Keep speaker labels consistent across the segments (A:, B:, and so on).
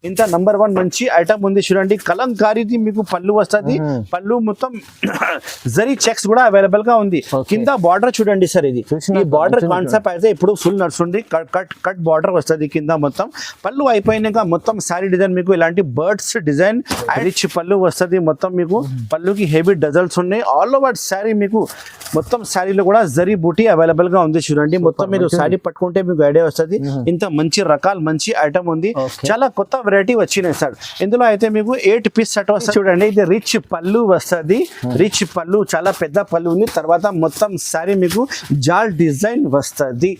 A: ఇంత నంబర్ 1 మంచి ఐటమ్ ఉంది చూడండి. కలంకారీది మీకు పళ్ళు వస్తుంది. పళ్ళు మొత్తం జరీ చెక్స్ కూడా అవైలబుల్ గా ఉంది. కింద బార్డర్ చూడండి సార్, ఇది ఈ బార్డర్ కాన్సెప్ట్ అయితే ఇప్పుడు ఫుల్ నడుస్తుంది. కట్ బార్డర్ వస్తుంది కింద మొత్తం. పళ్ళు అయిపోయినాక మొత్తం సారీ డిజైన్ మీకు ఇలాంటి బర్డ్స్ డిజైన్ రిచ్ పళ్ళు వస్తుంది. మొత్తం మీకు పళ్ళుకి హెవీ డజల్స్ ఉన్నాయి. ఆల్ ఓవర్ శారీ మీకు మొత్తం శారీలో కూడా జరీ బూటీ అవైలబుల్ గా ఉంది చూడండి. మొత్తం మీరు శారీ పట్టుకుంటే మీకు ఐడియా వస్తుంది. ఇంత మంచి రకాల మంచి ఐటమ్ ఉంది. చాలా కొత్త వెరైటీ వచ్చినాయి సార్. ఇందులో అయితే మీకు 8 పీస్ సెట్ వస్తుంది చూడండి. ఇది రిచ్ పళ్ళు వస్తుంది. రిచ్ పళ్ళు చాలా పెద్ద పళ్ళు ఉంది. తర్వాత మొత్తం శారీ మీకు జాల్ డిజైన్ వస్తుంది.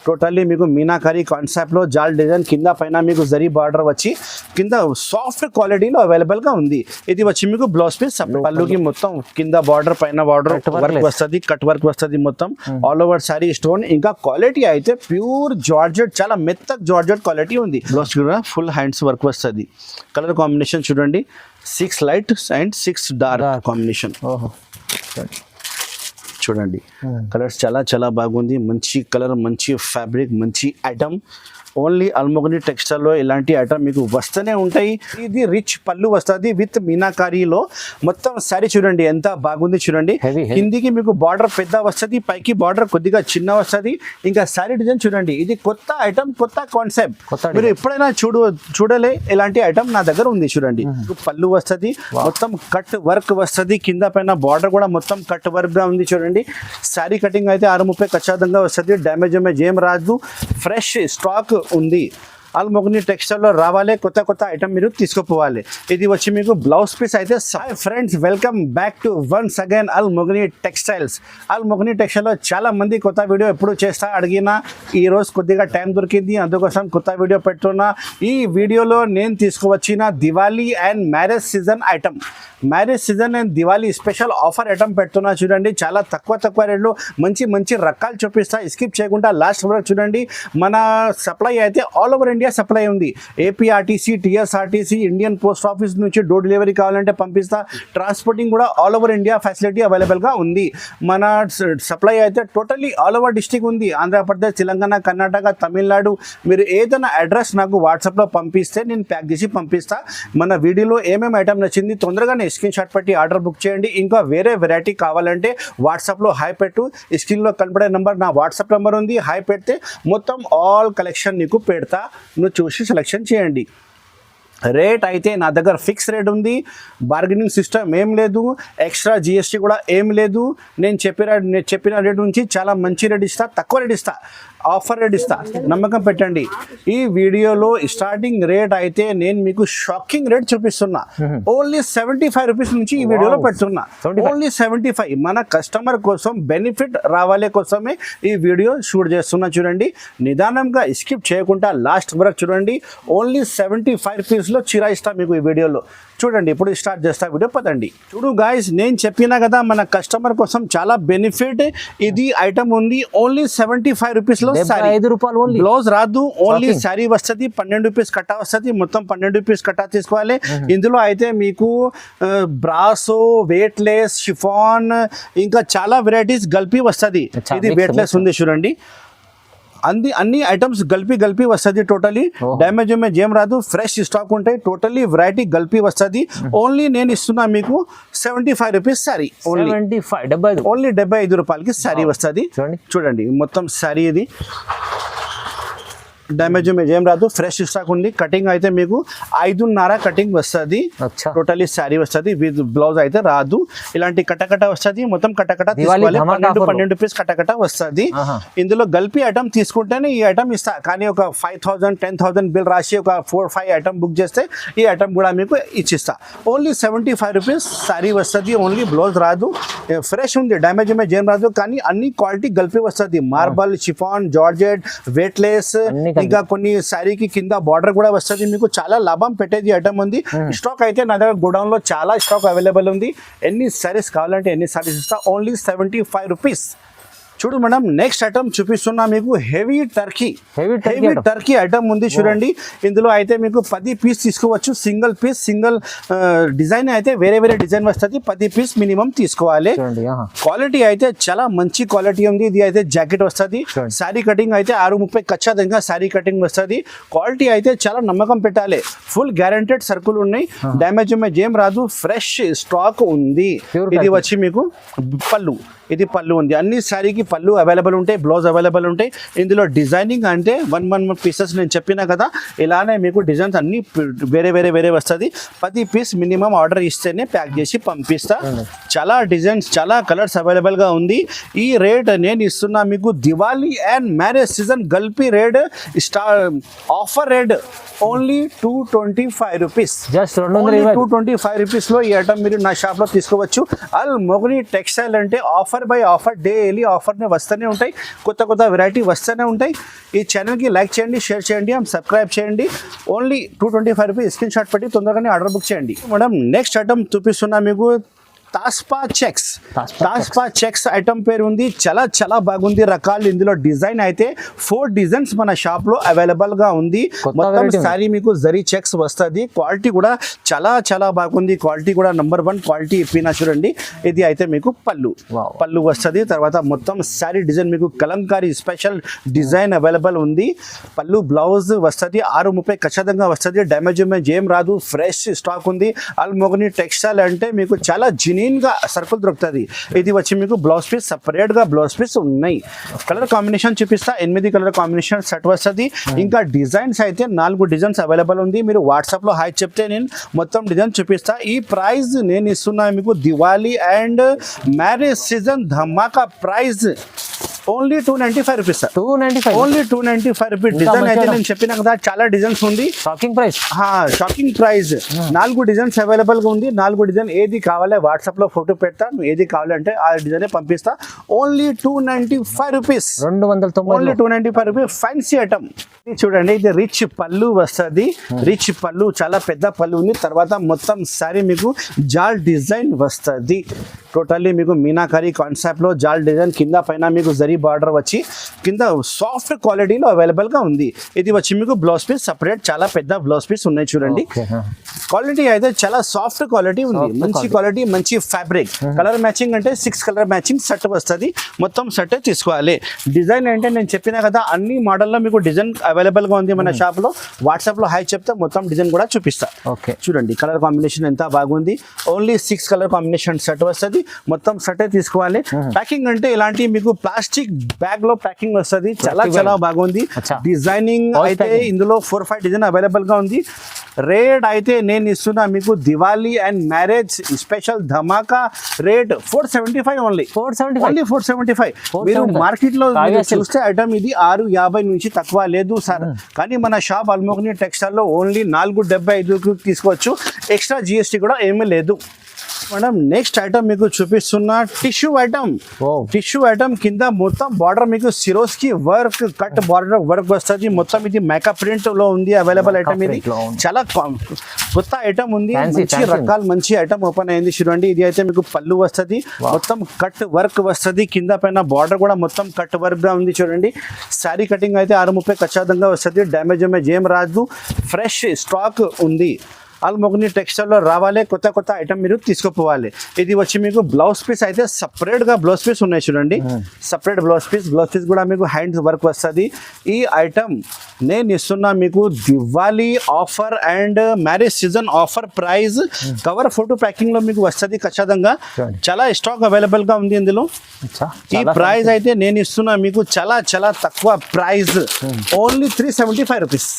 A: టోటల్లీ మీకు మీనాకారీ కాన్సెప్ట్ లో జాల్ డిజైన్ కింద పైన మీకు జరీ బార్డర్ వచ్చి కింద సాఫ్ట్ క్వాలిటీలో అవైలబుల్ గా ఉంది. ఇది వచ్చి మీకు బ్లౌజ్ పీస్. పళ్ళుకి మొత్తం కింద బార్డర్ పైన బార్డర్ వర్క్ వస్తుంది. కట్ వర్క్ వస్తుంది మొత్తం ఆల్ ఓవర్ శారీ స్టోన్. ఇంకా క్వాలిటీ అయితే ప్యూర్ జార్జెట్, చాలా మెత్తగా జార్జెట్ క్వాలిటీ ఉంది. బ్లౌజ్ కూడా ఫుల్ హ్యాండ్స్ వర్క్ వస్తుంది. కలర్ కాంబినేషన్ చూడండి, 6 లైట్ అండ్ 6 డార్క్ కాంబినేషన్ చూడండి. కలర్స్ చాలా చాలా బాగుంది. మంచి కలర్, మంచి ఫ్యాబ్రిక్, మంచి ఐటమ్. ఓన్లీ అల్మోగని టెక్స్టైల్ లో ఇలాంటి ఐటమ్ మీకు వస్తూనే ఉంటాయి. ఇది రిచ్ పళ్ళు వస్తుంది విత్ మీనాకారీలో. మొత్తం శారీ చూడండి ఎంత బాగుంది చూడండి. కిందికి మీకు బార్డర్ పెద్ద వస్తుంది, పైకి బార్డర్ కొద్దిగా చిన్న వస్తుంది. ఇంకా శారీ డిజైన్ చూడండి, ఇది కొత్త ఐటమ్, కొత్త కాన్సెప్ట్. మీరు ఎప్పుడైనా చూడలే ఇలాంటి ఐటమ్ నా దగ్గర ఉంది చూడండి. పళ్ళు వస్తుంది, మొత్తం కట్ వర్క్ వస్తుంది. కింద పైన బార్డర్ కూడా మొత్తం కట్ వర్క్ గా ఉంది చూడండి. శారీ కటింగ్ అయితే 630 ఖచ్చితంగా వస్తుంది. డ్యామేజ్ ఏం రాదు. ఫ్రెష్ స్టాక్ ఉంది. అల్మోగని టెక్స్టైల్ లో రావాలి, కొత్త కొత్త ఐటమ్ మీరు తీసుకుపోవాలి. ఇది వచ్చి మీకు బ్లౌజ్ పీస్ అయితే. Friends, welcome back to once again Almogani textiles. Almogani textile లో చాలా మంది కొత్త వీడియో ఎప్పుడు చేస్తా అడిగినా, ఈ రోజు కొద్దిగా టైం దొరికింది, అందుకోసం కొత్త వీడియో పెడుతున్నా. ఈ వీడియోలో నేను తీసుకువచ్చిన Diwali and marriage season item, marriage season and Diwali special offer item పెడుతున్నా చూడండి. చాలా తక్కువ రేట్లో మంచి మంచి రకాలు చూపిస్తా. స్కిప్ చేయకుండా లాస్ట్ వరకు చూడండి. మన సప్లై అయితే ఆల్ ఓవర్ ఇండియా సప్లై ఉంది. APRTC, TSRTC, Indian post office నుంచి డోర్ డెలివరీ కావాలంటే పంపిస్తా. ట్రాన్స్పోర్టింగ్ కూడా ఆల్ ఓవర్ ఇండియా ఫెసిలిటీ అవైలబుల్గా ఉంది. మన సప్లై అయితే టోటల్లీ ఆల్ ఓవర్ డిస్ట్రిక్ట్ ఉంది. ఆంధ్రప్రదేశ్, తెలంగాణ, కర్ణాటక, తమిళనాడు. మీరు ఏదైనా అడ్రస్ నాకు వాట్సాప్లో పంపిస్తే నేను ప్యాక్ చేసి పంపిస్తా. మన వీడియోలో ఏమేమి ఐటమ్ నచ్చింది తొందరగానే స్క్రీన్ షాట్ పెట్టి ఆర్డర్ బుక్ చేయండి. ఇంకా వేరే వెరైటీ కావాలంటే వాట్సాప్లో హాయ్ పెట్టు. స్క్రీన్లో కనపడే నెంబర్ నా వాట్సాప్ నెంబర్ ఉంది. హాయ్ పెడితే మొత్తం ఆల్ కలెక్షన్ నీకు పెడతా, నువ్వు చూసి సెలెక్షన్ చేయండి. రేట్ అయితే నా దగ్గర ఫిక్స్ రేట్ ఉంది. బార్గెనింగ్ సిస్టమ్ ఏం లేదు. ఎక్స్ట్రా జిఎస్టీ కూడా ఏం లేదు. నేను చెప్పిన రేట్ నుంచి చాలా మంచి రేట్ ఇస్తా, తక్కువ రేట్ ఇస్తా, ఆఫర్ రేట్ ఇస్తా. నమ్మకం పెట్టండి. ఈ వీడియోలో స్టార్టింగ్ రేట్ అయితే నేను మీకు షాకింగ్ రేట్ చూపిస్తున్నా. ఓన్లీ 75 రూపీస్ నుంచి ఈ వీడియోలో పెడుతున్నా. ఓన్లీ 75. మన కస్టమర్ కోసం బెనిఫిట్ రావాలే కోసమే ఈ వీడియో షూట్ చేస్తున్నా చూడండి. నిదానంగా స్కిప్ చేయకుండా లాస్ట్ వరకు చూడండి. ఓన్లీ 75 రూపీస్లో చీర ఇస్తా మీకు ఈ వీడియోలో. చూడండి, ఇప్పుడు స్టార్ట్ చేస్తా వీడియో. పదండి. చూడు గాయస్, నేను చెప్పినా కదా మన కస్టమర్ కోసం చాలా బెనిఫిట్. ఇది ఐటమ్ ఉంది ఓన్లీ 75 రూపీస్లో.
B: 5 రూపాయలు ఓన్లీ.
A: బ్లౌజ్ రాదు, ఓన్లీ శారీ వస్తుంది. 12 రూపీస్ కట్టా వస్తుంది. మొత్తం 12 రూపీస్ కట్టా తీసుకోవాలి. ఇందులో అయితే మీకు బ్రాసో, వెయిట్లెస్, షిఫాన్, ఇంకా చాలా వెరైటీస్ గల్పి వస్తుంది. ఇది వెయిట్లెస్ ఉంది చూడండి. అన్ని ఐటమ్స్ గల్పి వస్తుంది. టోటలీ డ్యామేజ్ ఏం రాదు. ఫ్రెష్ స్టాక్ ఉంటాయి. టోటలీ వెరైటీ గల్పి వస్తుంది. ఓన్లీ నేను ఇస్తున్నా మీకు 75 రూపీస్ శారీ. ఓన్లీ 75 రూపాయలకి శారీ వస్తుంది. చూడండి మొత్తం శారీ. ఇది డ్యామేజ్ ఏం రాదు. ఫ్రెష్ స్టాక్ ఉంది. కటింగ్ అయితే మీకు 5.5 కటింగ్ వస్తుంది. టోటలీ శారీ వస్తుంది. విత్ బ్లౌజ్ అయితే రాదు. ఇలాంటి కటకట వస్తుంది. మొత్తం కటకట తీసుకోవాలి. 12 రూపీస్ కటకట వస్తుంది. ఇందులో గల్పి ఐటమ్ తీసుకుంటేనే ఈ ఐటమ్ ఇస్తా. కానీ ఒక 5,000 10,000 బిల్ రాసి ఒక 4-5 ఐటమ్ బుక్ చేస్తే ఈ ఐటమ్ కూడా మీకు ఇచ్చిస్తా. ఓన్లీ 75 రూపీస్ శారీ వస్తుంది. ఓన్లీ బ్లౌజ్ రాదు. ఫ్రెష్ ఉంది. డ్యామేజ్ ఏం రాదు. కానీ అన్ని క్వాలిటీ గల్పి వస్తుంది. మార్బల్, షిఫాన్, జార్జెట్, వెయిట్లెస్, ఇంకా కొన్ని శారీకి కింద బార్డర్ కూడా వస్తుంది. మీకు చాలా లాభం పెట్టేది ఐటమ్ ఉంది. స్టాక్ అయితే నా దగ్గర గోడౌన్ లో చాలా స్టాక్ అవైలబుల్ ఉంది. ఎన్ని శారీస్ కావాలంటే ఎన్ని శారీస్ ఇస్తా. Only 75 rupees. చూడు మేడం నెక్స్ట్ ఐటమ్ చూపిస్తున్నా మీకు హెవీ టర్కీ ఐటమ్ ఉంది చూడండి. ఇందులో అయితే మీకు 10 పీస్ తీసుకోవచ్చు. సింగిల్ పీస్ సింగిల్ డిజైన్ అయితే వేరే వేరే డిజైన్ వస్తుంది. 10 పీస్ మినిమం తీసుకోవాలి. క్వాలిటీ అయితే చాలా మంచి క్వాలిటీ ఉంది. ఇది అయితే జాకెట్ వస్తుంది. శారీ కటింగ్ అయితే 6:30 ఖచ్చితంగా శారీ కటింగ్ వస్తుంది. క్వాలిటీ అయితే చాలా నమ్మకం పెట్టాలి. ఫుల్ గ్యారంటెడ్ సర్కుల్ ఉన్నాయి. డ్యామేజ్ ఏం రాదు. ఫ్రెష్ స్టాక్ ఉంది. ఇది వచ్చి మీకు పళ్ళు. ఇది పళ్ళు ఉంది. అన్ని శారీకి పళ్ళు అవైలబుల్ ఉంటాయి, బ్లౌజ్ అవైలబుల్ ఉంటాయి. ఇందులో డిజైనింగ్ అంటే వన్ పీసెస్ నేను చెప్పినా కదా, ఇలానే మీకు డిజైన్స్ అన్ని వేరే వస్తుంది. 10 పీస్ మినిమం ఆర్డర్ ఇస్తేనే ప్యాక్ చేసి పంపిస్తా. చాలా డిజైన్స్ చాలా కలర్స్ అవైలబుల్గా ఉంది. ఈ రేట్ నేను ఇస్తున్నా మీకు దివాళీ అండ్ మ్యారేజ్ సీజన్ గల్పి rate offer rate only 225 rupees.
B: Just 225
A: రూపీస్లో ఈ ఐటమ్ మీరు నా షాప్లో తీసుకోవచ్చు. అల్ మొగని టెక్స్టైల్ అంటే ఆఫర్ బై ఆఫర్, డైలీ ఆఫర్నే వస్తూనే ఉంటాయి. కొత్త వెరైటీ వస్తూనే ఉంటాయి. ఈ ఛానల్కి లైక్ చేయండి, షేర్ చేయండి, సబ్స్క్రైబ్ చేయండి. ఓన్లీ 225 రూపీస్ స్క్రీన్ షాట్ పెట్టి తొందరగానే ఆర్డర్ బుక్ చేయండి. మేడం నెక్స్ట్ ఐటమ్ చూపిస్తున్నా మీకు తాస్పా చెక్స్ ఐటమ్ పేరు ఉంది. చాలా బాగుంది రకాలు. ఇందులో డిజైన్ అయితే 4 డిజైన్స్ మన షాప్ లో అవైలబుల్ గా ఉంది. మొత్తం సారీ మీకు జరీ చెక్స్ వస్తుంది. క్వాలిటీ కూడా చాలా బాగుంది. క్వాలిటీ కూడా నంబర్ 1 క్వాలిటీ ఇప్పినా చూడండి. ఇది అయితే మీకు పళ్ళు వస్తుంది. తర్వాత మొత్తం సారీ డిజైన్ మీకు కలంకారీ స్పెషల్ డిజైన్ అవైలబుల్ ఉంది. పళ్ళు బ్లౌజ్ వస్తుంది. 6:30 ఖచ్చితంగా వస్తుంది. డ్యామేజ్ ఏం రాదు. ఫ్రెష్ స్టాక్ ఉంది. అల్మోగని టెక్స్టైల్ అంటే మీకు చాలా గా సర్కుల్ దొరుకుతుంది. ఇది వచ్చి మీకు బ్లౌజ్ పీస్ సెపరేట్ గా బ్లౌజ్ పీస్ ఉన్నాయి. కలర్ కాంబినేషన్ చూపిస్తా. 8 కలర్ కాంబినేషన్ సెట్ వస్తుంది. ఇంకా డిజైన్స్ అయితే 4 డిజైన్స్ అవైలబుల్ ఉంది. మీరు వాట్సాప్ లో హాయ్ చెప్తే నేను మొత్తం డిజైన్ చూపిస్తా. ఈ ప్రైస్ నేను ఇస్తున్నా మీకు Diwali and marriage season Dhamaka price only 295 rupees.
B: 295
A: only 295 rupees. Design అయితే నేను చెప్పిన కదా చాలా డిజైన్స్ ఉంది.
B: Shocking price.
A: 4 డిజైన్స్ అవైలబుల్ గా ఉంది. 4 డిజైన్ ఏది కావాలి వాట్సాప్ లో ఫోటో పెడతా. ఏది కావాలంటే ఆ డిజైన్ పంపిస్తా. Only 295 rupees.
B: 290.
A: Only 295 rupees. Fancy item చూడండి. ఇది రిచ్ పళ్ళు వస్తుంది. రిచ్ పళ్ళు చాలా పెద్ద పళ్ళు ఉంది. తర్వాత మొత్తం సారీ మీకు జాల్ డిజైన్ వస్తుంది. టోటల్లీ మీకు మీనాకరీ కాన్సెప్ట్ లో జాల్ డిజైన్ కింద పైన మీకు జరీ బార్డర్ వచ్చి కింద సాఫ్ట్ క్వాలిటీలో అవైలబుల్ గా ఉంది. ఇది వచ్చి మీకు బ్లౌజ్ పీస్ సపరేట్ చాలా పెద్ద బ్లౌజ్ పీస్ ఉన్నాయి చూడండి. క్వాలిటీ అయితే చాలా సాఫ్ట్ క్వాలిటీ ఉంది. మంచి క్వాలిటీ మంచి ఫ్యాబ్రిక్. కలర్ మ్యాచింగ్ అంటే 6 కలర్ మ్యాచింగ్ సెట్ వస్తుంది. మొత్తం సెట్ తీసుకోవాలి. డిజైన్ అంటే నేను చెప్పినా కదా అన్ని మోడల్లో మీకు డిజైన్ అవైలబుల్ గా ఉంది మన షాప్ లో. వాట్సాప్ లో హాయ్ చెప్తే మొత్తం డిజైన్ కూడా చూపిస్తా. చూడండి కలర్ కాంబినేషన్ ఎంత బాగుంది. ఓన్లీ 6 కలర్ కాంబినేషన్ సెట్ వస్తుంది. మొత్తం సెట్ తీసుకోవాలి. ప్యాకింగ్ అంటే ఇలాంటి మీకు ప్లాస్టిక్ బ్యాగ్ లో ప్యాకింగ్ వస్తుంది. చాలా బాగుంది. డిజైనింగ్ అయితే ఇందులో 4-5 డిజైన్ అవైలబుల్ గా ఉంది. రేట్ అయితే నేను ఇస్తున్నా మీకు Diwali and marriage special Dhamaka rate 475 only. 475. మీరు మార్కెట్ లో చూస్తే ఐటమ్ ఇది 650 నుంచి తక్కువ లేదు సార్. కానీ మన షాప్ అల్మోగని టెక్స్టైల్ లో ఓన్లీ 475 తీసుకోవచ్చు. ఎక్స్ట్రా జిఎస్టీ కూడా ఏమీ లేదు. మేడం నెక్స్ట్ ఐటమ్ మీకు చూపిస్తున్న టిష్యూ ఐటమ్ కింద మొత్తం బార్డర్ మీకు Swarovski work cut border work వస్తుంది. మొత్తం ఇది మేకప్ ప్రింట్ లో ఉంది అవైలబుల్ ఐటమ్. ఇది చాలా కొత్త ఐటమ్ ఉంది. మంచి రకాల మంచి ఐటమ్ ఓపెన్ అయింది చూడండి. ఇది అయితే మీకు పళ్ళు వస్తుంది. మొత్తం కట్ వర్క్ వస్తుంది. కింద పైన బార్డర్ కూడా మొత్తం కట్ వర్క్ గా ఉంది చూడండి. శారీ కటింగ్ అయితే 6:30 ఖచ్చితంగా వస్తుంది. డ్యామేజ్ ఏం రాదు. ఫ్రెష్ స్టాక్ ఉంది. అల్మోగని టెక్స్టైల్ లో రావాలి. కొత్త ఐటమ్ మీరు తీసుకుపోవాలి. ఇది వచ్చి మీకు బ్లౌజ్ పీస్ అయితే సపరేట్ గా బ్లౌజ్ పీస్ ఉన్నాయి చూడండి. సపరేట్ బ్లౌజ్ పీస్ కూడా మీకు హ్యాండ్స్ వర్క్ వస్తుంది. ఈ ఐటమ్ నేను ఇస్తున్నా మీకు Diwali offer and marriage season offer price. Cover photo packing లో మీకు వస్తుంది ఖచ్చితంగా. చాలా స్టాక్ అవైలబుల్ గా ఉంది ఇందులో. ఈ ప్రైస్ అయితే నేను ఇస్తున్నా మీకు చాలా తక్కువ price. Only 375 rupees.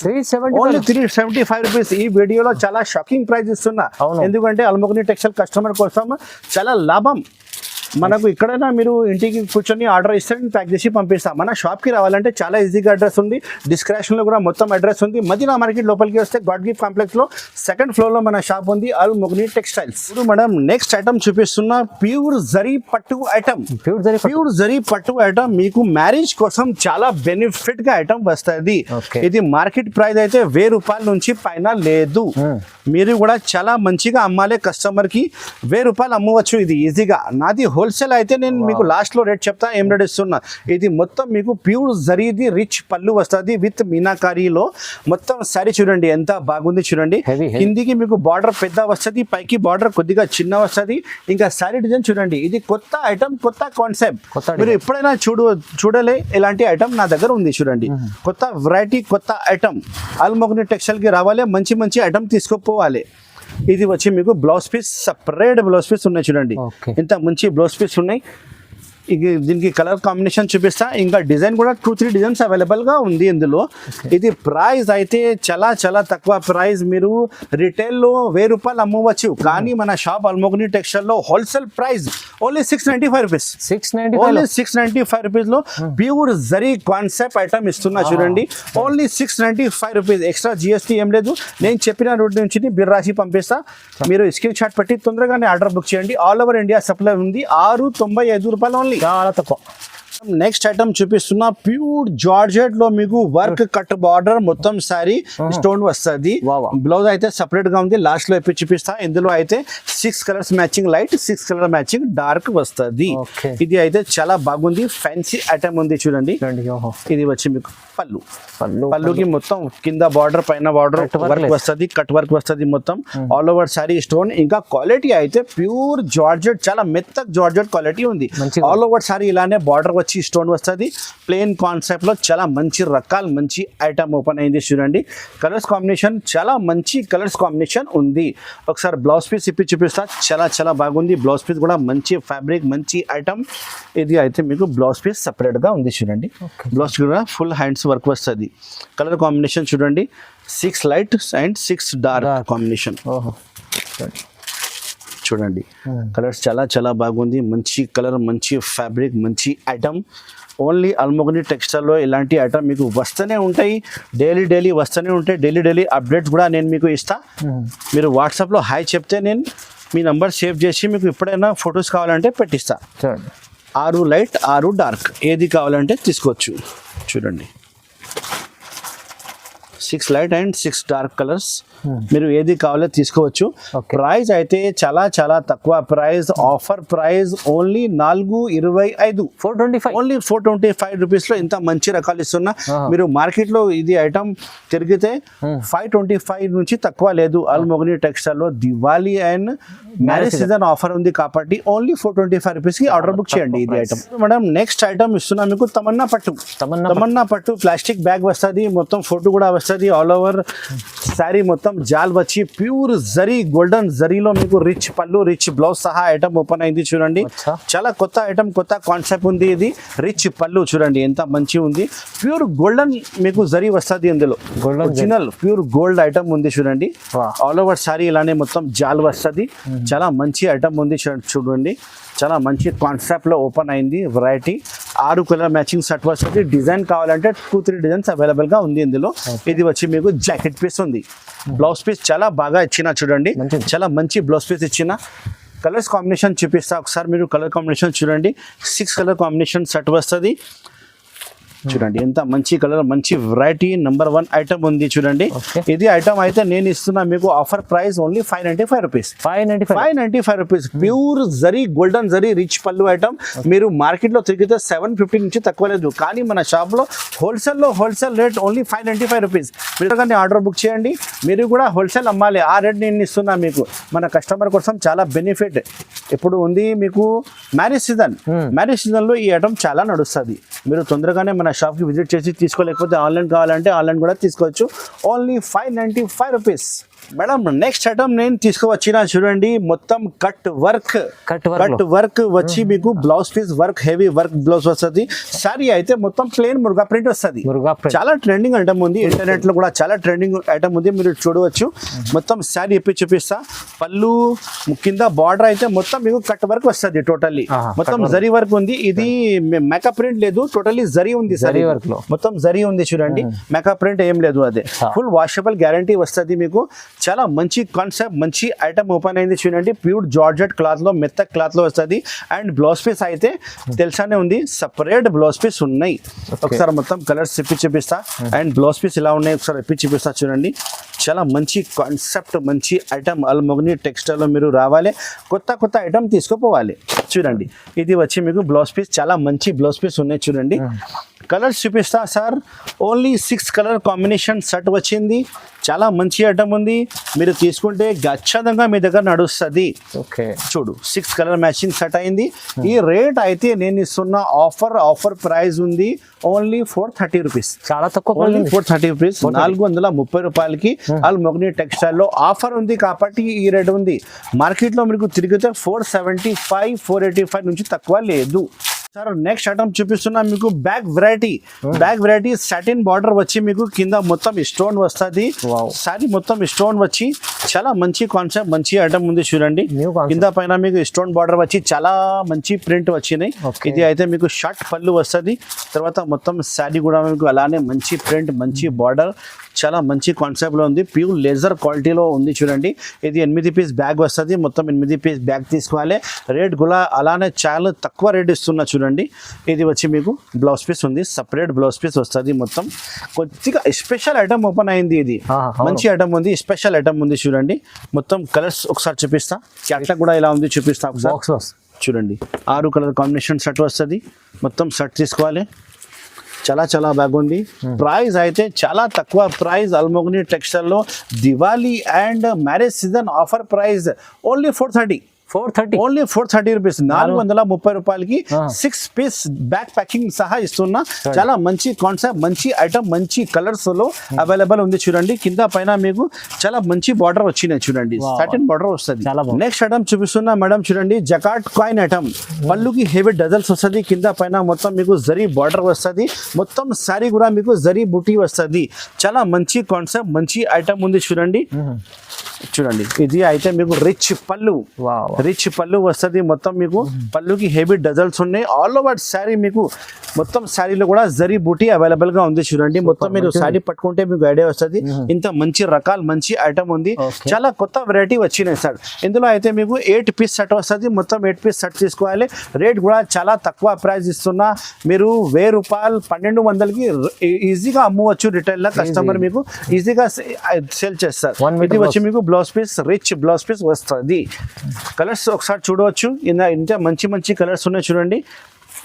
A: Only 375 rupees. ఈ వీడియోలో చాలా షాకింగ్ ప్రైస్ ఇస్తున్నా. ఎందుకంటే అల్మోగని టెక్స్టైల్ కస్టమర్ కోసం చాలా లాభం. మనకు ఎక్కడైనా మీరు ఇంటికి కూర్చొని ఆర్డర్ ఇస్తే ప్యాక్ చేసి పంపిస్తాం. మన షాప్కి రావాలంటే చాలా ఈజీగా అడ్రస్ ఉంది. డిస్క్రిప్షన్లో కూడా మొత్తం అడ్రస్ ఉంది. మదీనా మార్కెట్ లోపలికి వస్తే గాడ్ గిఫ్ట్ కాంప్లెక్స్లో 2nd ఫ్లోర్లో మన షాప్ ఉంది అల్మోగని టెక్స్టైల్స్. ఇప్పుడు మేడం నెక్స్ట్ ఐటమ్ చూపిస్తున్న ప్యూర్ జరీ పట్టు ఐటమ్ మీకు మ్యారేజ్ కోసం చాలా బెనిఫిట్ గా ఐటమ్ వస్తుంది. ఇది మార్కెట్ ప్రైస్ అయితే 1000 రూపాయల నుంచి పైన లేదు. మీరు కూడా చాలా మంచిగా అమ్మాలి కస్టమర్ కి 1000 రూపాయలు అమ్మవచ్చు ఇది ఈజీగా. నాది హోల్సేల్ అయితే నేను మీకు లాస్ట్ లో రేట్ చెప్తా ఏం రేట్ ఇస్తున్నా. ఇది మొత్తం మీకు ప్యూర్ జరీది రిచ్ పళ్ళు వస్తుంది విత్ మీనాకారీలో. మొత్తం సారీ చూడండి ఎంత బాగుంది చూడండి. కిందికి మీకు బార్డర్ పెద్ద వస్తుంది, పైకి బార్డర్ కొద్దిగా చిన్న వస్తుంది. ఇంకా సారీ డిజైన్ చూడండి, ఇది కొత్త ఐటమ్ కొత్త కాన్సెప్ట్. మీరు ఎప్పుడైనా చూడలే ఇలాంటి ఐటమ్ నా దగ్గర ఉంది చూడండి. కొత్త వెరైటీ కొత్త ఐటమ్ అల్మోగ్ని టెక్స్టైల్ కి రావాలి, మంచి మంచి ఐటమ్ తీసుకుపోవాలి. ఇది వచ్చి మీకు blouse piece separate blouse piece ఉన్నాయి చూడండి. ఇంత మంచి బ్లౌజ్ పీస్ ఉన్నాయి. దీనికి కలర్ కాంబినేషన్ చూపిస్తా. ఇంకా డిజైన్ కూడా 2-3 డిజైన్స్ అవైలబుల్ గా ఉంది ఇందులో. ఇది ప్రైస్ అయితే చాలా చాలా తక్కువ ప్రైస్. మీరు రిటైల్ లో 1000 రూపాయలు అమ్మవచ్చు, కానీ మన షాప్ అల్మోగ్ని టెక్స్టైల్ లో wholesale price only 695 rupees. Only 695 rupees లో ప్యూర్ జరీ కాన్సెప్ట్ ఐటమ్ ఇస్తున్నా చూడండి. Only 695 rupees. ఎక్స్ట్రా జిఎస్టీ ఏం లేదు. నేను చెప్పిన రోడ్ నుంచి బిల్ రాసి పంపిస్తా. మీరు స్క్రీన్ షాట్ పెట్టి తొందరగానే ఆర్డర్ బుక్ చేయండి. ఆల్ ఓవర్ ఇండియా సప్లై ఉంది. 695 రూపాయలు ఓన్లీ.
B: చాలా తక్కువ.
A: నెక్స్ట్ ఐటమ్ చూపిస్తున్నా ప్యూర్ జార్జెట్ లో మీకు వర్క్ కట్ బార్డర్ మొత్తం సారీ స్టోన్ వస్తుంది. బ్లౌజ్ అయితే సపరేట్ గా ఉంది, లాస్ట్ లో చూపిస్తా. ఇందులో అయితే 6 colours matching light, 6 colour matching dark వస్తుంది. ఇది అయితే చాలా బాగుంది, ఫ్యాన్సీ ఐటమ్ ఉంది చూడండి. ఇది వచ్చి మీకు పళ్ళుకి మొత్తం కింద బార్డర్ పైన బార్డర్ వర్క్ వస్తుంది, కట్ వర్క్ వస్తుంది మొత్తం ఆల్ ఓవర్ సారీ స్టోన్. ఇంకా క్వాలిటీ అయితే ప్యూర్ జార్జెట్, చాలా మెత్త జార్జెట్ క్వాలిటీ ఉంది. ఆల్ ఓవర్ సారీ ఇలానే బార్డర్ వచ్చి స్టోన్ వస్తుంది. ప్లేన్ కాన్సెప్ట్ లో చాలా మంచి రకాలు మంచి ఐటమ్ ఓపెన్ అయింది చూడండి. కలర్స్ కాంబినేషన్ చాలా మంచి కలర్స్ కాంబినేషన్ ఉంది. ఒకసారి బ్లౌజ్ పీస్ ఇప్పి చూపిస్తా. చాలా చాలా బాగుంది బ్లౌజ్ పీస్ కూడా, మంచి ఫ్యాబ్రిక్ మంచి ఐటమ్. ఇది అయితే మీకు బ్లౌజ్ పీస్ సపరేట్ గా ఉంది చూడండి. బ్లౌజ్ కూడా ఫుల్ హ్యాండ్స్ వర్క్ వస్తుంది. కలర్ కాంబినేషన్ చూడండి, 6 లైట్ అండ్ 6 డార్క్ కాంబినేషన్ చూడండి. కలర్స్ చాలా చాలా బాగుంది, మంచి కలర్ మంచి ఫ్యాబ్రిక్ మంచి ఐటమ్. ఓన్లీ అల్మోగ్ని టెక్స్టైల్లో ఇలాంటి ఐటమ్ మీకు వస్తూనే ఉంటాయి, డైలీ వస్తూనే ఉంటాయి. డైలీ అప్డేట్స్ కూడా నేను మీకు ఇస్తా. మీరు వాట్సాప్లో హాయ్ చెప్తే నేను మీ నంబర్ సేవ్ చేసి మీకు ఎప్పుడైనా ఫొటోస్ కావాలంటే పెట్టిస్తా. 6 లైట్ 6 డార్క్ ఏది కావాలంటే తీసుకోవచ్చు చూడండి. 6 లైట్ అండ్ 6 డార్క్ కలర్స్ మీరు ఏది కావాలో తీసుకోవచ్చు. ప్రైస్ అయితే చాలా చాలా తక్కువ price. Offer price only 425, 425 only 425 rupees లో ఇంత మంచి రకాలు ఇస్తున్నా. మీరు మార్కెట్ లో ఇది ఐటమ్ తిరిగితే 525 నుంచి తక్కువ లేదు. అల్మోగ్ని టెక్స్టైల్ లో Diwali and marriage season offer ఉంది కాబట్టి ఓన్లీ 425 రూపీస్ కి ఆర్డర్ బుక్ చేయండి ఇది ఐటమ్. మేడం నెక్స్ట్ ఐటమ్ ఇస్తున్నా మీకు తమన్నా పట్టు ప్లాస్టిక్ బ్యాగ్ వస్తుంది, మొత్తం ఫోటో కూడా వస్తుంది. ఆల్ ఓవర్ శారీ మొత్తం జాల్ వచ్చి ప్యూర్ జరీ గోల్డెన్ జరీలో మీకు రిచ్ పళ్ళు రిచ్ బ్లౌజ్ సహా ఐటమ్ ఓపెన్ అయింది చూడండి. చాలా కొత్త ఐటమ్ కొత్త కాన్సెప్ట్ ఉంది. ఇది రిచ్ పళ్ళు చూడండి ఎంత మంచి ఉంది. ప్యూర్ గోల్డెన్ మీకు జరీ వస్తుంది. ఇందులో ఒరిజినల్ ప్యూర్ గోల్డ్ ఐటమ్ ఉంది చూడండి. ఆల్ ఓవర్ సారీ ఇలానే మొత్తం జాల్ వస్తుంది. చాలా మంచి ఐటమ్ ఉంది చూడండి. చాలా మంచి కాన్సెప్ట్ లో ఓపెన్ అయింది. వెరైటీ 6 కలర్ మ్యాచింగ్ షర్ట్ వస్తుంది. డిజైన్ కావాలంటే 2-3 డిజైన్స్ అవైలబుల్ గా ఉంది ఇందులో. ఇది వచ్చి మీకు జాకెట్ పీస్ ఉంది. బ్లౌజ్ పీస్ చాలా బాగా ఇచ్చిన చూడండి, చాలా మంచి బ్లౌజ్ పీస్ ఇచ్చిన. కలర్స్ కాంబినేషన్ చూపిస్తా ఒకసారి. మీరు కలర్ కాంబినేషన్ చూడండి, 6 కలర్ కాంబినేషన్ షర్ట్ వస్తుంది చూడండి. ఎంత మంచి కలర్ మంచి వెరైటీ నెంబర్ 1 ఐటమ్ ఉంది చూడండి. ఇది ఐటమ్ అయితే నేను ఇస్తున్నా మీకు offer price only 595 rupees. 595 rupees pure zari golden zari rich పళ్ళు ఐటమ్. మీరు మార్కెట్ లో తిరిగితే 750 నుంచి తక్కువ లేదు, కానీ మన షాప్ లో హోల్సేల్ రేట్ ఓన్లీ 595 రూపీస్. మీరు కానీ ఆర్డర్ బుక్ చేయండి. మీరు కూడా హోల్సేల్ అమ్మాలి, ఆ రేట్ నేను ఇస్తున్నా మీకు. మన కస్టమర్ కోసం చాలా బెనిఫిట్ ఇప్పుడు ఉంది మీకు. మ్యారేజ్ సీజన్ లో ఈ ఐటమ్ చాలా నడుస్తుంది. మీరు తొందరగానే మన షాప్ కి విజిట్ చేసి తీసుకోలేకపోతే ఆన్లైన్ కావాలంటే ఆన్లైన్ కూడా తీసుకోవచ్చు. Only 595 rupees. Madam next item నేను తీసుకువచ్చిన చూడండి, మొత్తం కట్ వర్క్ వచ్చి మీకు blouse piece work heavy work blouse వస్తుంది. సారీ అయితే మొత్తం ప్లేన్ మురుగా ప్రింట్ వస్తుంది. చాలా ట్రెండింగ్ ఐటమ్ ఉంది, ఇంటర్నెట్ లో కూడా చాలా ట్రెండింగ్ ఐటమ్ ఉంది. మీరు చూడవచ్చు. మొత్తం సారీ ఇప్పి చూపిస్తా. పళ్ళు కింద బార్డర్ అయితే మొత్తం మీకు కట్ వర్క్ వస్తుంది. టోటల్లీ మొత్తం జరీ వర్క్ ఉంది. ఇది మేకప్ ప్రింట్ లేదు, టోటల్లీ జరీ ఉంది. సారీ వర్క్ లో మొత్తం జరీ ఉంది చూడండి. మేకప్ ప్రింట్ ఏం లేదు. అదే ఫుల్ వాషబుల్ గ్యారంటీ వస్తుంది మీకు. చాలా మంచి కాన్సెప్ట్, మంచి ఐటమ్ ఓపెన్ అయింది చూడండి. ప్యూర్ జార్జెట్ క్లాత్లో, మెత్త క్లాత్లో వస్తుంది. అండ్ బ్లౌజ్ పీస్ అయితే తెలుసానే ఉంది, సపరేట్ బ్లౌజ్ పీస్ ఉన్నాయి. ఒకసారి మొత్తం కలర్స్ ఇప్పి చూపిస్తా. అండ్ బ్లౌజ్ పీస్ ఇలా ఉన్నాయి ఒకసారి ఇప్పి చూపిస్తా చూడండి. చాలా మంచి కాన్సెప్ట్, మంచి ఐటమ్. అల్మోగ్ని టెక్స్టైల్లో మీరు రావాలి, కొత్త కొత్త ఐటమ్ తీసుకుపోవాలి. చూడండి ఇది వచ్చి మీకు బ్లౌజ్ పీస్, చాలా మంచి బ్లౌజ్ పీస్ ఉన్నాయి చూడండి. కలర్స్ చూపిస్తా sir. Only 6 colour combination set వచ్చింది. చాలా మంచి ఐటమ్ ఉంది, మీరు తీసుకుంటే ఖచ్చితంగా మీ దగ్గర నడుస్తుంది.
B: ఓకే
A: చూడు 6 కలర్ మ్యాచింగ్ సెట్ అయింది. ఈ రేట్ అయితే నేను ఇస్తున్న ఆఫర్ ప్రైస్ ఉంది ఓన్లీ 430 రూపీస్.
B: చాలా తక్కువ,
A: 430 రూపీస్, 430 రూపాయలకి అల్మోగ్ని టెక్స్టైల్లో ఆఫర్ ఉంది కాబట్టి ఈ రేట్ ఉంది. మార్కెట్లో మీకు తిరిగితే 475, 485 నుంచి తక్కువ లేదు సార్. నెక్స్ట్ ఐటమ్ చూపిస్తున్నా మీకు బ్యాగ్ వెరైటీ సాటిన్ బార్డర్ వచ్చి మీకు కింద మొత్తం స్టోన్ వస్తుంది. సారీ మొత్తం స్టోన్ వచ్చి చాలా మంచి కాన్సెప్ట్, మంచి ఐటమ్ ఉంది చూడండి. కింద పైన మీకు స్టోన్ బార్డర్ వచ్చి చాలా మంచి ప్రింట్ వచ్చినాయి. ఇది అయితే మీకు షర్ట్ పళ్ళు వస్తుంది. తర్వాత మొత్తం శారీ కూడా మీకు అలానే మంచి ప్రింట్, మంచి బార్డర్, చాలా మంచి కాన్సెప్ట్లో ఉంది. ప్యూర్ లేజర్ క్వాలిటీలో ఉంది చూడండి. ఇది 8 పీస్ బ్యాగ్ వస్తుంది. మొత్తం 8 పీస్ బ్యాగ్ తీసుకోవాలి. రేట్ కూడా అలానే చాలా తక్కువ రేట్ ఇస్తున్నా చూడండి. ఇది వచ్చి మీకు బ్లౌజ్ పీస్ ఉంది, సపరేట్ బ్లౌజ్ పీస్ వస్తుంది. మొత్తం కొద్దిగా స్పెషల్ ఐటమ్ ఓపెన్ అయింది. ఇది మంచి ఐటమ్ ఉంది, స్పెషల్ ఐటమ్ ఉంది చూడండి. మొత్తం కలర్స్ ఒకసారి చూపిస్తా. క్యాట్లాగ్ కూడా ఇలా ఉంది చూపిస్తా ఒకసారి. చూడండి 6 కలర్ కాంబినేషన్ సెట్ వస్తుంది. మొత్తం సెట్ తీసుకోవాలి. చాలా బాగుంది. ప్రైస్ అయితే చాలా తక్కువ ప్రైస్. అల్మోగ్ని టెక్స్టైల్లో Diwali and marriage season offer price only 430. Only 430 rupees, 430 రూపాయలకి 6 పీస్ బ్యాక్ ప్యాకింగ్ సహా ఇస్తున్నా. చాలా మంచి కాన్సెప్ట్, మంచి ఐటమ్, మంచి కలర్స్ లో అవైలబుల్ ఉంది చూడండి. కింద పైన మీకు చాలా మంచి బార్డర్ వచ్చినాయి చూడండి, సాటిన్ బార్డర్ వస్తుంది. నెక్స్ట్ ఐటమ్ చూపిస్తున్నా మేడం చూడండి. జకాట్ కాయిన్ ఐటమ్, పళ్ళుకి హెవీ డజల్స్ వస్తుంది. కింద పైన మొత్తం మీకు జరీ బార్డర్ వస్తుంది. మొత్తం సారీ కూడా మీకు జరీ బుటీ వస్తుంది. చాలా మంచి కాన్సెప్ట్, మంచి ఐటమ్ ఉంది చూడండి. ఇది అయితే మీకు రిచ్ పళ్ళు వస్తుంది. మొత్తం మీకు పళ్ళుకి హెవీ డజల్స్ ఉన్నాయి. ఆల్ ఓవర్ శారీ మీకు మొత్తం శారీలో కూడా జరీ బూటీ అవైలబుల్ గా ఉంది చూడండి. మొత్తం మీరు శారీ పట్టుకుంటే మీకు ఐడియా వస్తుంది. ఇంత మంచి రకాల మంచి ఐటమ్ ఉంది. చాలా కొత్త వెరైటీ వచ్చినాయి సార్. ఇందులో అయితే మీకు 8 పీస్ సెట్ వస్తుంది. మొత్తం 8 పీస్ సెట్ తీసుకోవాలి. రేట్ కూడా చాలా తక్కువ ప్రైస్ ఇస్తున్నా. మీరు 1000 రూపాయలు 1200కి ఈజీగా అమ్మవచ్చు. రిటైల్ లా కస్టమర్ మీకు ఈజీగా సేల్ చేస్తారు. ఇది వచ్చి మీకు blouse piece, rich blouse piece వస్తుంది. కలర్స్ ఒకసారి చూడవచ్చు. ఇంత మంచి కలర్స్ ఉన్నాయి చూడండి.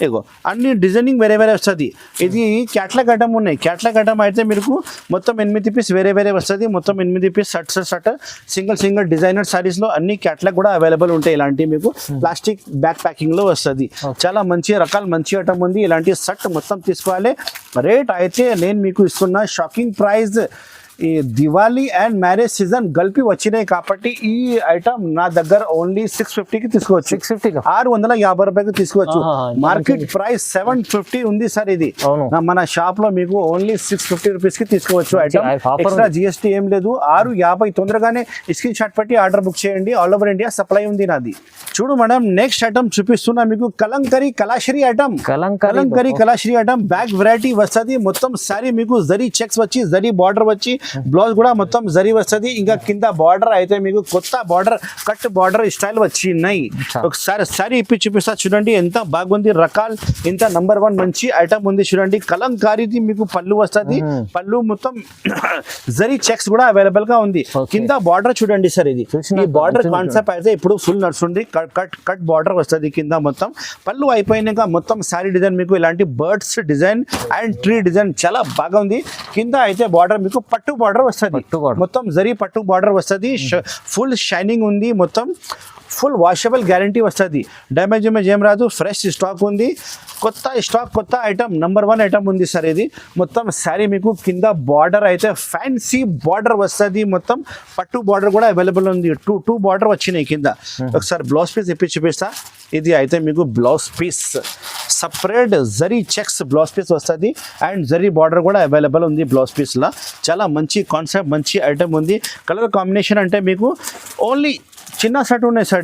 A: ఇగో అన్ని డిజైనింగ్ వేరే వస్తుంది. ఇది క్యాట్లాగ్ ఐటమ్ ఉన్నాయి. క్యాట్లాగ్ ఐటమ్ అయితే మీకు మొత్తం 8 పీస్ వేరే వస్తుంది. మొత్తం 8 పీస్ షర్ట్ సింగిల్ డిజైనర్ సారీస్లో అన్ని క్యాట్లాగ్ కూడా అవైలబుల్ ఉంటాయి. ఇలాంటి మీకు ప్లాస్టిక్ బ్యాక్ ప్యాకింగ్లో వస్తుంది. చాలా మంచి రకాల మంచి ఐటమ్ ఉంది. ఇలాంటి షర్ట్ మొత్తం తీసుకోవాలి. రేట్ అయితే నేను మీకు ఇస్తున్న షాకింగ్ ప్రైస్. ఈ దివాళీ అండ్ మ్యారేజ్ సీజన్ కలిపి వచ్చినాయి కాబట్టి ఈ ఐటమ్ నా దగ్గర ఓన్లీ 650కి తీసుకోవచ్చు. 650 రూపాయలకి తీసుకోవచ్చు. మార్కెట్ ప్రైస్ 750 ఉంది సార్. ఇది మన షాప్ లో మీకు ఓన్లీ 650 రూపీస్ కి తీసుకోవచ్చు. ఐటమ్ ఎక్స్ట్రా జిఎస్టీ ఏం లేదు. 650. తొందరగానే స్క్రీన్ షాట్ పెట్టి ఆర్డర్ బుక్ చేయండి. ఆల్ ఓవర్ ఇండియా సప్లై ఉంది నాది. చూడు మేడం నెక్స్ట్ ఐటమ్ చూపిస్తున్నా మీకు. కలంకరీ కలాశ్రీ ఐటమ్. బ్యాగ్ వెరైటీ వస్తుంది. మొత్తం సారీ మీకు జరీ చెక్స్ వచ్చి, జరీ బార్డర్ వచ్చి, బ్లౌజ్ కూడా మొత్తం జరీ వస్తుంది. ఇంకా కింద బార్డర్ అయితే మీకు కొత్త బార్డర్, కట్ బార్డర్ స్టైల్ వచ్చినాయి. ఒకసారి సారీ ఇప్పి చూపిస్తా చూడండి. ఎంత బాగుంది రకాల్. ఇంత నంబర్ 1 మంచి ఐటమ్ ఉంది చూడండి. కలంకారీది మీకు పళ్ళు వస్తుంది. పళ్ళు మొత్తం జరీ చెక్స్ కూడా అవైలబుల్ గా ఉంది. కింద బార్డర్ చూడండి సార్. ఇది ఈ బార్డర్ కాన్సెప్ట్ అయితే ఇప్పుడు ఫుల్ నడుస్తుంది. కట్ బార్డర్ వస్తుంది కింద మొత్తం. పళ్ళు అయిపోయినాక మొత్తం సారీ డిజైన్ మీకు ఇలాంటి birds design and tree design చాలా బాగా ఉంది. కింద అయితే బార్డర్ మీకు పట్టు బార్డర్ వస్తుంది. మొత్తం జరీ పట్టు బార్డర్ వస్తుంది. ఫుల్ షైనింగ్ ఉంది. మొత్తం ఫుల్ వాషబుల్ గ్యారంటీ వస్తుంది. డ్యామేజ్ ఏం రాదు. ఫ్రెష్ స్టాక్ ఉంది. కొత్త ఐటమ్, నంబర్ 1 ఐటమ్ ఉంది సార్. ఇది మొత్తం శారీ మీకు కింద బార్డర్ అయితే ఫ్యాన్సీ బార్డర్ వస్తుంది. మొత్తం పట్టు బార్డర్ కూడా అవైలబుల్ ఉంది. టూ బార్డర్ వచ్చినాయి కింద. ఒకసారి బ్లౌజ్ పీస్ ఇప్పి చూపిస్తా. ఇది అయితే మీకు blouse piece, separate zari checks blouse piece వస్తుంది. అండ్ జరీ బార్డర్ కూడా అవైలబుల్ ఉంది బ్లౌజ్ పీస్లో. చాలా మంచి కాన్సెప్ట్, మంచి ఐటమ్ ఉంది. కలర్ కాంబినేషన్ అంటే మీకు ఓన్లీ చిన్న సెట్ ఉన్నాయి సార్.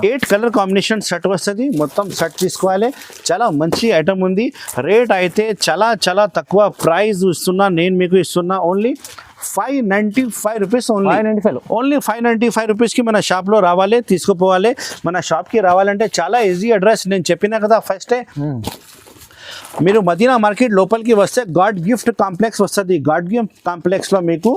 A: 8 కలర్ కాంబినేషన్ సెట్ వస్తుంది. మొత్తం సెట్ తీసుకోవాలి. చాలా మంచి ఐటమ్ ఉంది. రేట్ అయితే చాలా తక్కువ ప్రైస్ ఇస్తున్నా. నేను మీకు ఇస్తున్నా ఓన్లీ 595 రూపీస్ ఓన్లీ
B: 595
A: ఓన్లీ 595 రూపీస్కి మన షాప్లో రావాలి, తీసుకుపోవాలి. మన షాప్కి రావాలంటే చాలా ఈజీ అడ్రస్ నేను చెప్పినా కదా ఫస్టే. మీరు మదీనా మార్కెట్ లోపలికి వస్తే గాడ్ గిఫ్ట్ కాంప్లెక్స్ వస్తుంది. గాడ్ గిఫ్ట్ కాంప్లెక్స్లో మీకు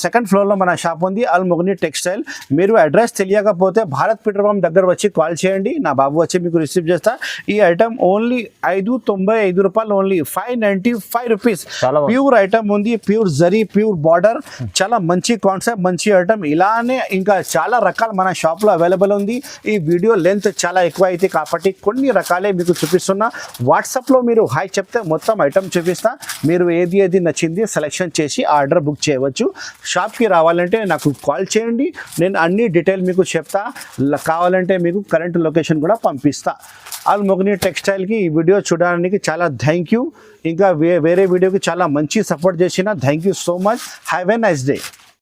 A: సెకండ్ ఫ్లోర్లో మన షాప్ ఉంది, అల్ మొగ్ని టెక్స్టైల్. మీరు అడ్రస్ తెలియకపోతే భారత్ పెట్రోల్ పంప్ దగ్గర వచ్చి కాల్ చేయండి, నా బాబు వచ్చి మీకు రిసీవ్ చేస్తా. ఈ ఐటమ్ ఓన్లీ 595 రూపాయలు, ఓన్లీ 595 రూపీస్.
B: చాలా బాగుంది.
A: ప్యూర్ ఐటమ్ ఉంది, ప్యూర్ జరీ, ప్యూర్ బార్డర్, చాలా మంచి కాన్సెప్ట్, మంచి ఐటమ్. ఇలానే ఇంకా చాలా రకాలు మన షాప్లో అవైలబుల్ ఉంది. ఈ వీడియో లెంత్ చాలా ఎక్కువ అయితే కాబట్టి కొన్ని రకాలే మీకు చూపిస్తున్నా. వాట్సాప్లో మీరు హాయ్ చెప్తే మొత్తం ఐటమ్ చూపిస్తా. మీరు ఏది ఏది నచ్చింది సెలెక్షన్ చేసి ఆర్డర్ బుక్ చేయవచ్చు. షాప్కి రావాలంటే నాకు కాల్ చేయండి, నేను అన్ని డీటెయిల్ మీకు చెప్తా. కావాలంటే మీకు కరెంట్ లొకేషన్ కూడా పంపిస్తా. అల్ మొగ్ని టెక్స్టైల్కి ఈ వీడియో చూడడానికి చాలా థ్యాంక్ యూ. ఇంకా వేరే వీడియోకి చాలా మంచి సపోర్ట్ చేసిన thank you so much. Have a nice day.